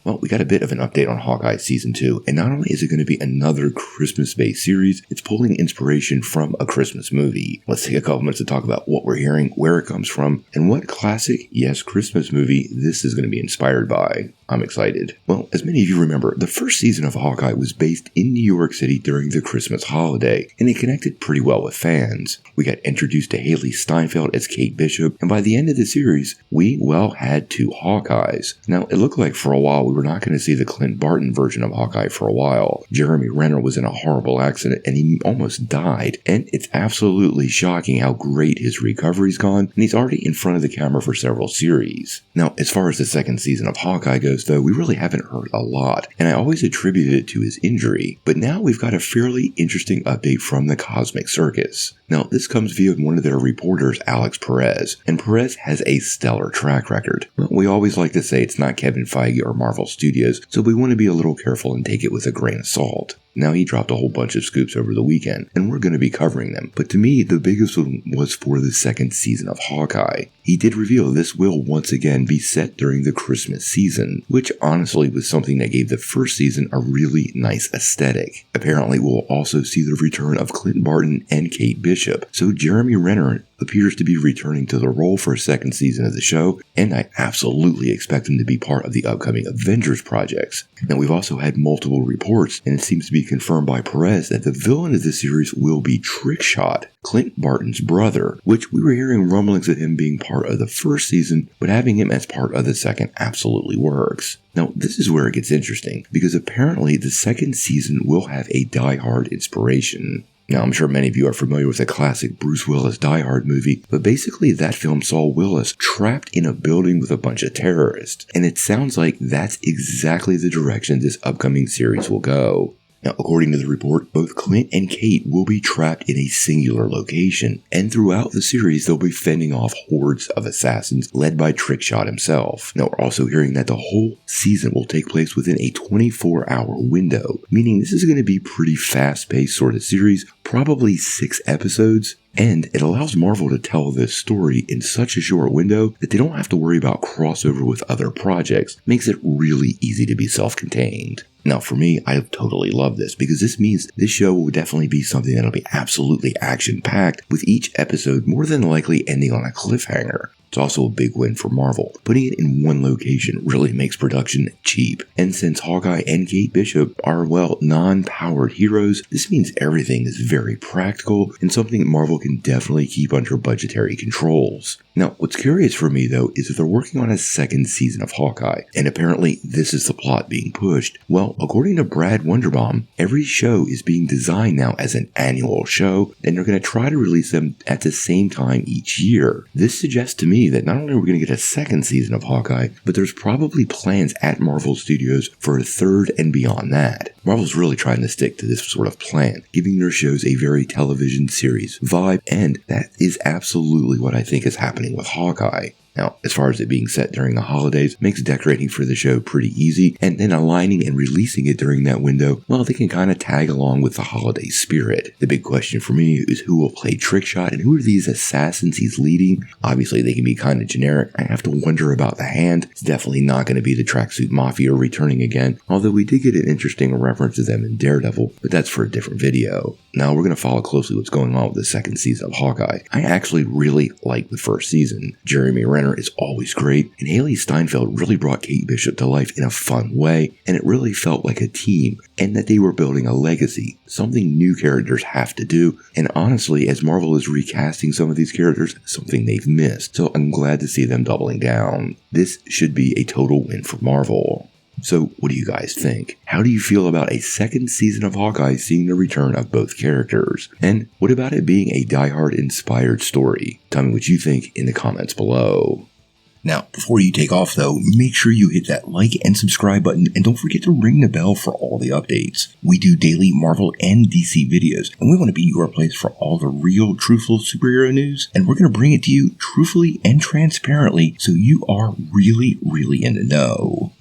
Well, we got a bit of an update on Hawkeye Season 2, and not only is it going to be another Christmas-based series, it's pulling inspiration from a Christmas movie. Let's take a couple minutes to talk about what we're hearing, where it comes from, and what classic, yes, Christmas movie this is going to be inspired by. I'm excited. Well, as many of you remember, the first season of Hawkeye was based in New York City during the Christmas holiday, and it connected pretty well with fans. We got introduced to Haley Steinfeld as Kate Bishop, and by the end of the series, we, well, had 2 Hawkeyes. Now, it looked like for a while we were not going to see the Clint Barton version of Hawkeye for a while. Jeremy Renner was in a horrible accident, and he almost died, and it's absolutely shocking how great his recovery's gone, and he's already in front of the camera for several series. Now, as far as the second season of Hawkeye goes, though, we really haven't heard a lot, and I always attributed it to his injury. But now we've got a fairly interesting update from the Cosmic Circus. Now, this comes via one of their reporters, Alex Perez, and Perez has a stellar track record. Well, we always like to say it's not Kevin Feige or Marvel Studios, so we want to be a little careful and take it with a grain of salt. Now, he dropped a whole bunch of scoops over the weekend, and we're going to be covering them. But to me, the biggest one was for the second season of Hawkeye. He did reveal this will once again be set during the Christmas season, which honestly was something that gave the first season a really nice aesthetic. Apparently, we'll also see the return of Clint Barton and Kate Bishop, so Jeremy Renner appears to be returning to the role for a second season of the show, and I absolutely expect him to be part of the upcoming Avengers projects. Now, we've also had multiple reports, and it seems to be confirmed by Perez that the villain of the series will be Trickshot, Clint Barton's brother, which we were hearing rumblings of him being part of the first season, but having him as part of the second absolutely works. Now, this is where it gets interesting, because apparently the second season will have a Die Hard inspiration. Now, I'm sure many of you are familiar with the classic Bruce Willis Die Hard movie, but basically that film saw Willis trapped in a building with a bunch of terrorists, and it sounds like that's exactly the direction this upcoming series will go. Now, according to the report, both Clint and Kate will be trapped in a singular location, and throughout the series they'll be fending off hordes of assassins led by Trickshot himself. Now, we're also hearing that the whole season will take place within a 24-hour window, meaning this is going to be pretty fast-paced sort of series, probably 6 episodes. And it allows Marvel to tell this story in such a short window that they don't have to worry about crossover with other projects. Makes it really easy to be self-contained. Now, for me, I totally love this because this means this show will definitely be something that'll be absolutely action-packed, with each episode more than likely ending on a cliffhanger. It's also a big win for Marvel. Putting it in one location really makes production cheap. And since Hawkeye and Kate Bishop are, well, non-powered heroes, this means everything is very practical and something Marvel can definitely keep under budgetary controls. Now, what's curious for me, though, is that they're working on a second season of Hawkeye, and apparently this is the plot being pushed. Well, according to Brad Wunderbaum, every show is being designed now as an annual show, and they're going to try to release them at the same time each year. This suggests to me that not only are we going to get a second season of Hawkeye, but there's probably plans at Marvel Studios for a third and beyond that. Marvel's really trying to stick to this sort of plan, giving their shows a very television series vibe, and that is absolutely what I think is happening with Hawkeye. Now, as far as it being set during the holidays, makes decorating for the show pretty easy, and then aligning and releasing it during that window, well, they can kind of tag along with the holiday spirit. The big question for me is who will play Trickshot, and who are these assassins he's leading? Obviously, they can be kind of generic. I have to wonder about the Hand. It's definitely not going to be the Tracksuit Mafia returning again, although we did get an interesting reference to them in Daredevil, but that's for a different video. Now, we're going to follow closely what's going on with the second season of Hawkeye. I actually really like the first season. Jeremy Renner is always great, and Haley Steinfeld really brought Kate Bishop to life in a fun way, and it really felt like a team, and that they were building a legacy, something new characters have to do, and honestly, as Marvel is recasting some of these characters, something they've missed, so I'm glad to see them doubling down. This should be a total win for Marvel. So, what do you guys think? How do you feel about a second season of Hawkeye seeing the return of both characters? And what about it being a Die Hard inspired story? Tell me what you think in the comments below. Now, before you take off though, make sure you hit that like and subscribe button, and don't forget to ring the bell for all the updates. We do daily Marvel and DC videos, and we want to be your place for all the real, truthful superhero news, and we're going to bring it to you truthfully and transparently so you are really, really in the know.